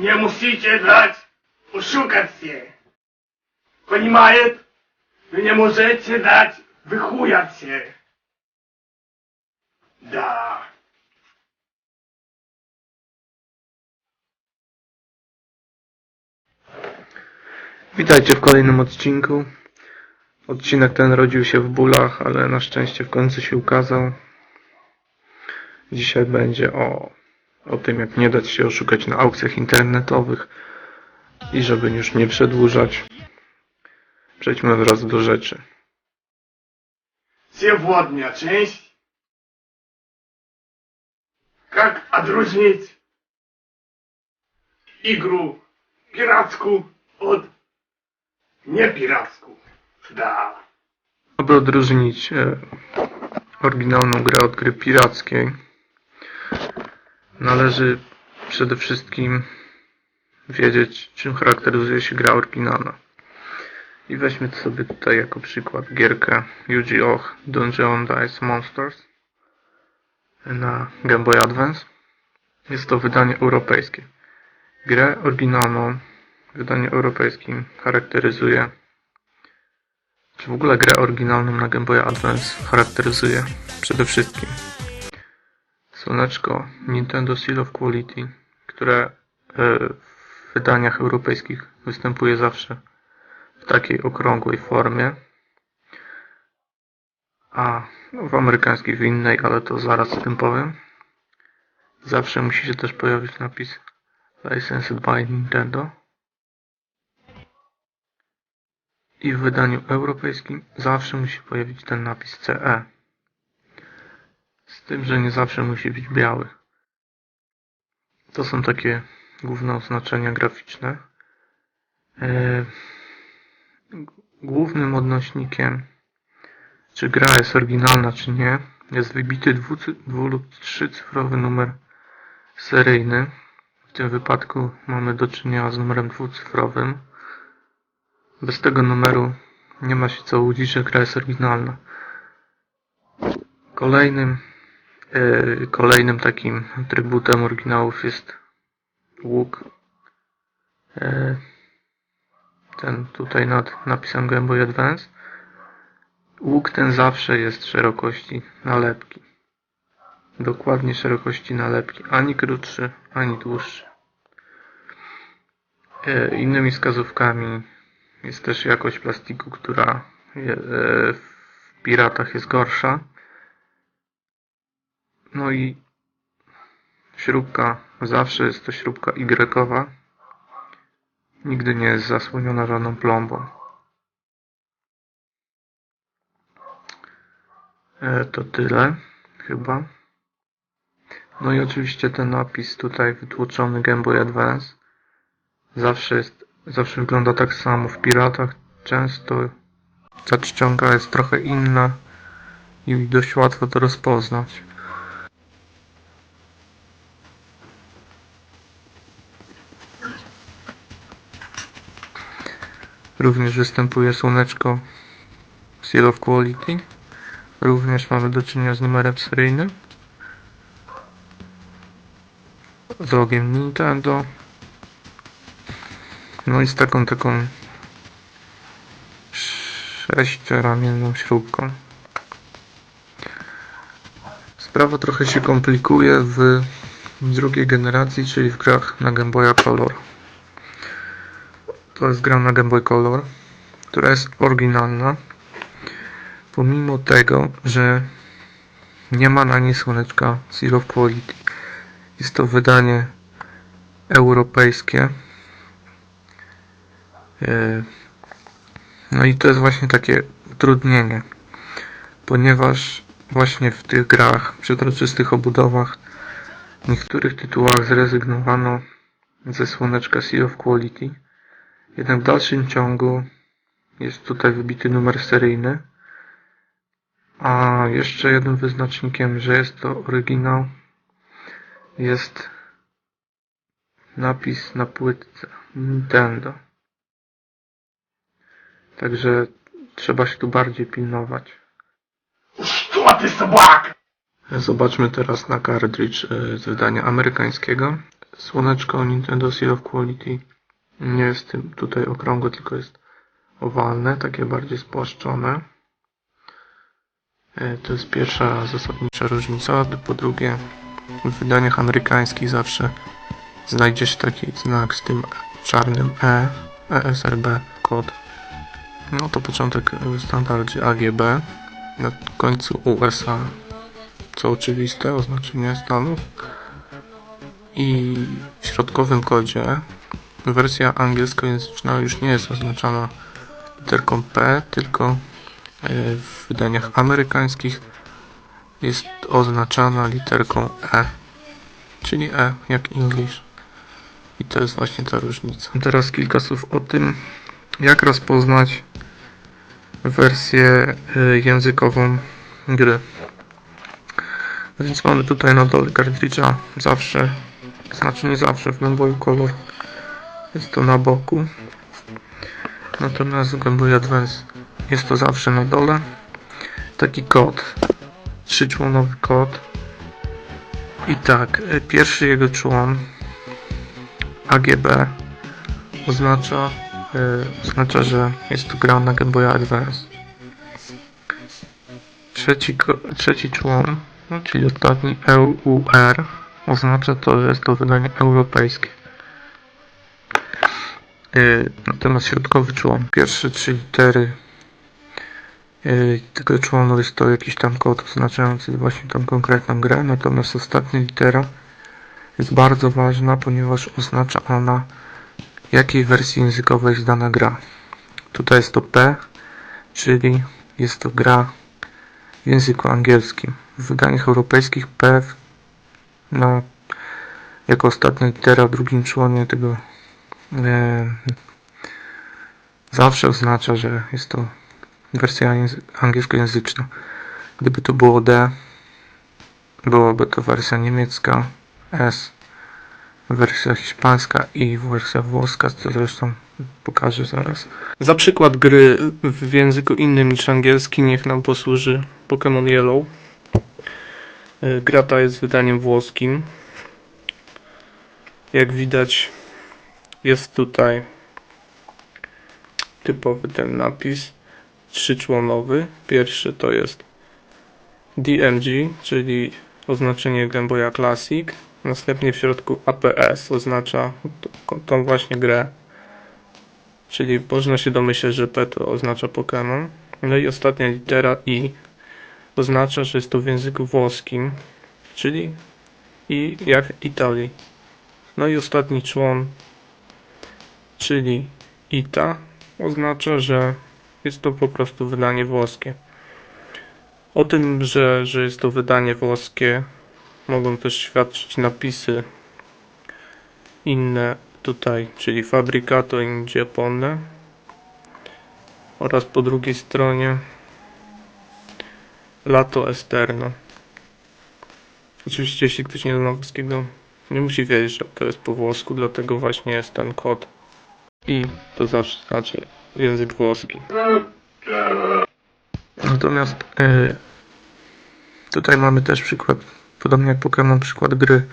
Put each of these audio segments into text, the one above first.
Не musicie dać oszukać się. Понимает? Вы не можете дать wychujać się. Da. Witajcie w kolejnym odcinku. Odcinek ten rodził się w bólach, ale na szczęście w końcu się ukazał. Dzisiaj będzie o tym, jak nie dać się oszukać na aukcjach internetowych. I żeby już nie przedłużać, przejdźmy od razu do rzeczy. Сегодня część. Как odróżnić игру piracką od niepiracką? Da. Aby odróżnić oryginalną grę od gry pirackiej, należy przede wszystkim wiedzieć, czym charakteryzuje się gra oryginalna. I weźmy sobie tutaj jako przykład gierkę Yu-Gi-Oh! Dungeon Dice Monsters na Game Boy Advance. Jest to wydanie europejskie. Grę oryginalną w wydaniu europejskim charakteryzuje, czy w ogóle grę oryginalną na Game Boy Advance charakteryzuje przede wszystkim słoneczko Nintendo Seal of Quality, które w wydaniach europejskich występuje zawsze w takiej okrągłej formie, a w amerykańskich w innej, ale to zaraz o tym powiem. Zawsze musi się też pojawić napis Licensed by Nintendo. I w wydaniu europejskim zawsze musi pojawić ten napis CE. Z tym, że nie zawsze musi być biały. To są takie główne oznaczenia graficzne. Głównym odnośnikiem, czy gra jest oryginalna, czy nie, jest wybity dwu- lub trzycyfrowy numer seryjny. W tym wypadku mamy do czynienia z numerem dwucyfrowym. Bez tego numeru nie ma się co łudzić, że gra jest oryginalna. Kolejnym takim atrybutem oryginałów jest łuk. Ten tutaj nad napisem Game Boy Advance. Łuk ten zawsze jest szerokości nalepki. Dokładnie szerokości nalepki. Ani krótszy, ani dłuższy. Innymi wskazówkami jest też jakość plastiku, która w piratach jest gorsza. No i śrubka, zawsze jest to śrubka Y-owa. Nigdy nie jest zasłoniona żadną plombą. To tyle chyba. No i oczywiście ten napis tutaj wytłoczony Game Boy Advance zawsze wygląda tak samo w piratach. Często ta czcionka jest trochę inna i dość łatwo to rozpoznać. Również występuje słoneczko Seal of Quality. Również mamy do czynienia z numerem seryjnym, z logiem Nintendo. No i z taką sześcioramienną śrubką. Sprawa trochę się komplikuje w drugiej generacji, czyli w grach na Game Boya Color. To jest gra na Game Boy Color, która jest oryginalna, pomimo tego, że nie ma na niej słoneczka Seal of Quality. Jest to wydanie europejskie. No i to jest właśnie takie utrudnienie, ponieważ właśnie w tych grach, przezroczystych obudowach, w niektórych tytułach zrezygnowano ze słoneczka Seal of Quality. Jednak w dalszym ciągu jest tutaj wybity numer seryjny. A jeszcze jednym wyznacznikiem, że jest to oryginał, jest napis na płytce Nintendo. Także trzeba się tu bardziej pilnować. Co ty, собак? Zobaczmy teraz na kartridż z wydania amerykańskiego. słoneczko Nintendo Seal of Quality nie jest tym tutaj okrągłe, tylko jest owalne, takie bardziej spłaszczone. To jest pierwsza zasadnicza różnica. Po drugie, w wydaniach amerykańskich zawsze znajdzie się taki znak z tym czarnym ESRB kod. No to początek w standardzie AGB, na końcu USA, co oczywiste, oznaczenie Stanów. I w środkowym kodzie wersja angielskojęzyczna już nie jest oznaczana literką P, tylko w wydaniach amerykańskich jest oznaczana literką E, czyli E jak English. I to jest właśnie ta różnica. Teraz kilka słów o tym, jak rozpoznać wersję językową gry. Więc mamy tutaj na dole kartridża zawsze, znaczy nie zawsze, w Game Boy Color jest to na boku. Natomiast w Game Boy Advance jest to zawsze na dole. Taki kod, 3-członowy kod. I tak, pierwszy jego człon AGB oznacza, że jest to gra na Game Boy Advance. Trzeci człon, no, czyli ostatni EUR, oznacza to, że jest to wydanie europejskie. Natomiast środkowy człon, pierwsze 3 litery tego członu jest to jakiś tam kod oznaczający właśnie tą konkretną grę, natomiast ostatnia litera jest bardzo ważna, ponieważ oznacza ona, jakiej wersji językowej jest dana gra. Tutaj jest to P, czyli jest to gra w języku angielskim. W wydaniach europejskich P jako ostatnia litera w drugim członie tego zawsze oznacza, że jest to wersja angielskojęzyczna. Gdyby to było D, byłoby to wersja niemiecka, S, wersja hiszpańska i wersja włoska, co zresztą pokażę zaraz. Za przykład gry w języku innym niż angielski niech nam posłuży Pokémon Yellow. Gra ta jest wydaniem włoskim. Jak widać, jest tutaj typowy ten napis 3-członowy. Pierwszy to jest DMG, czyli oznaczenie Game Boya Classic. Następnie w środku APS oznacza tą właśnie grę, czyli można się domyśleć, że P to oznacza Pokémon. No i ostatnia litera I oznacza, że jest to w języku włoskim, czyli I jak Italii. No i ostatni człon, czyli ITA, oznacza, że jest to po prostu wydanie włoskie. O tym, że jest to wydanie włoskie, mogą też świadczyć napisy inne tutaj, czyli Fabbricato in Giappone, oraz po drugiej stronie Lato Esterno. Oczywiście, jeśli ktoś nie zna włoskiego, nie musi wiedzieć, że to jest po włosku, dlatego właśnie jest ten kod. I to zawsze znaczy język włoski. Natomiast tutaj mamy też przykład, podobnie jak Pokémon, przykład gry,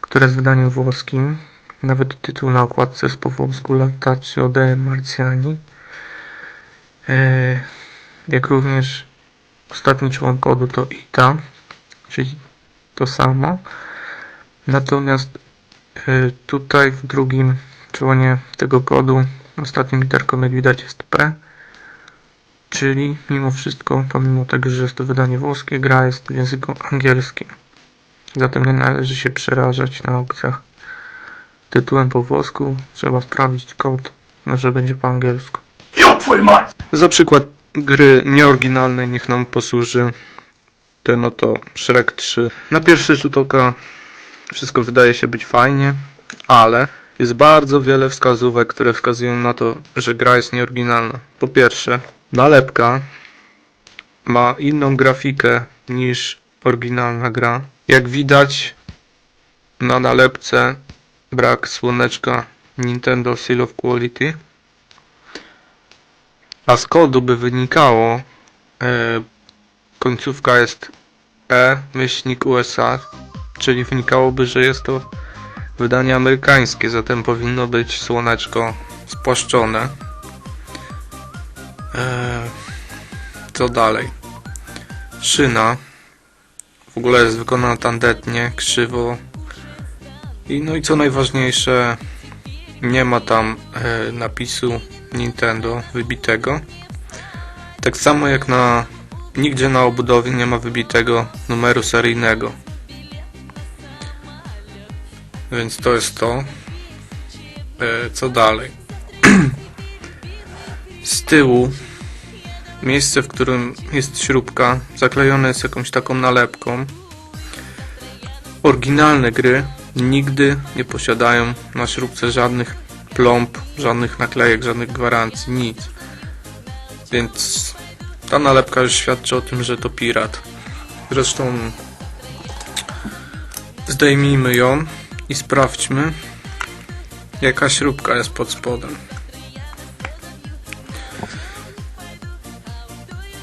która jest wydaniem włoskim. Nawet tytuł na okładce jest po włosku, Lataccio dei Marziani. Jak również ostatni człon kodu to ITA, czyli to samo. Natomiast tutaj w drugim członie tego kodu ostatnią literką, jak widać, jest P, czyli mimo wszystko, pomimo tego, że jest to wydanie włoskie, gra jest w języku angielskim. Zatem nie należy się przerażać na aukcjach tytułem po włosku. Trzeba sprawdzić kod, że będzie po angielsku. Za przykład gry nieoryginalnej niech nam posłuży ten oto Shrek 3. Na pierwszy rzut oka wszystko wydaje się być fajnie, ale jest bardzo wiele wskazówek, które wskazują na to, że gra jest nieoryginalna. Po pierwsze, nalepka ma inną grafikę niż oryginalna gra. Jak widać, na nalepce brak słoneczka Nintendo Seal of Quality, a z kodu by wynikało, końcówka jest E-USA, czyli wynikałoby, że jest to Wydanie amerykańskie, zatem powinno być słoneczko spłaszczone. Co dalej? Szyna w ogóle jest wykonana tandetnie, krzywo. No i co najważniejsze, nie ma tam napisu Nintendo wybitego. Tak samo jak nigdzie na obudowie nie ma wybitego numeru seryjnego. Więc to jest to. Co dalej? Z tyłu miejsce, w którym jest śrubka, zaklejone jest jakąś taką nalepką. Oryginalne gry nigdy nie posiadają na śrubce żadnych plomb, żadnych naklejek, żadnych gwarancji, nic. Więc ta nalepka już świadczy o tym, że to pirat. Zresztą zdejmijmy ją i sprawdźmy, jaka śrubka jest pod spodem.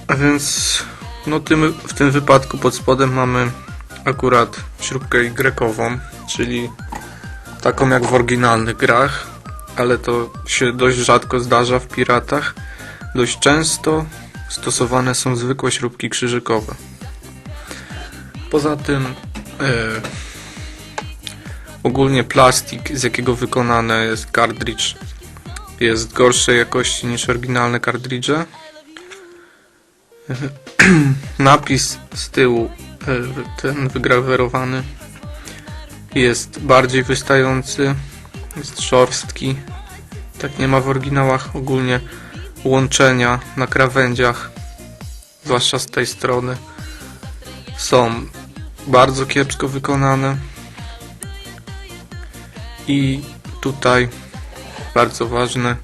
A więc no w tym wypadku pod spodem mamy akurat śrubkę Y-ową, czyli taką jak w oryginalnych grach, ale to się dość rzadko zdarza w piratach. Dość często stosowane są zwykłe śrubki krzyżykowe. Poza tym ogólnie plastik, z jakiego wykonany jest kartridż, jest gorszej jakości niż oryginalne kartridże. Napis z tyłu, ten wygrawerowany, jest bardziej wystający, jest szorstki. Tak nie ma w oryginałach. Ogólnie łączenia na krawędziach, zwłaszcza z tej strony, są bardzo kiepsko wykonane. I tutaj bardzo ważne,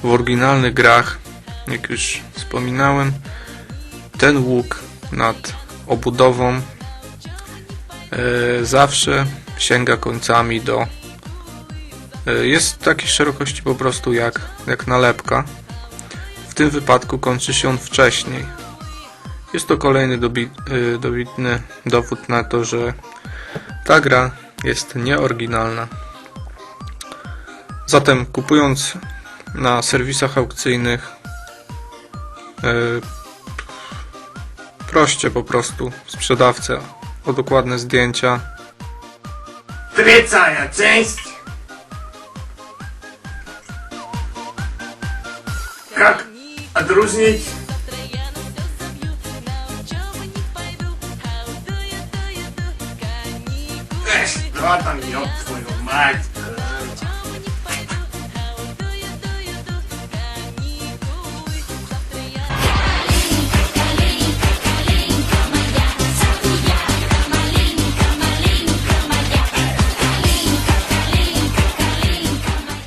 w oryginalnych grach, jak już wspominałem, ten łuk nad obudową zawsze sięga końcami do... jest takiej szerokości po prostu jak nalepka. W tym wypadku kończy się on wcześniej. Jest to kolejny dobitny dowód na to, że ta gra jest nieoryginalna. Zatem kupując na serwisach aukcyjnych, proście po sprzedawcę o dokładne zdjęcia. Третья часть. Как отрузить что там, ёб твою мать?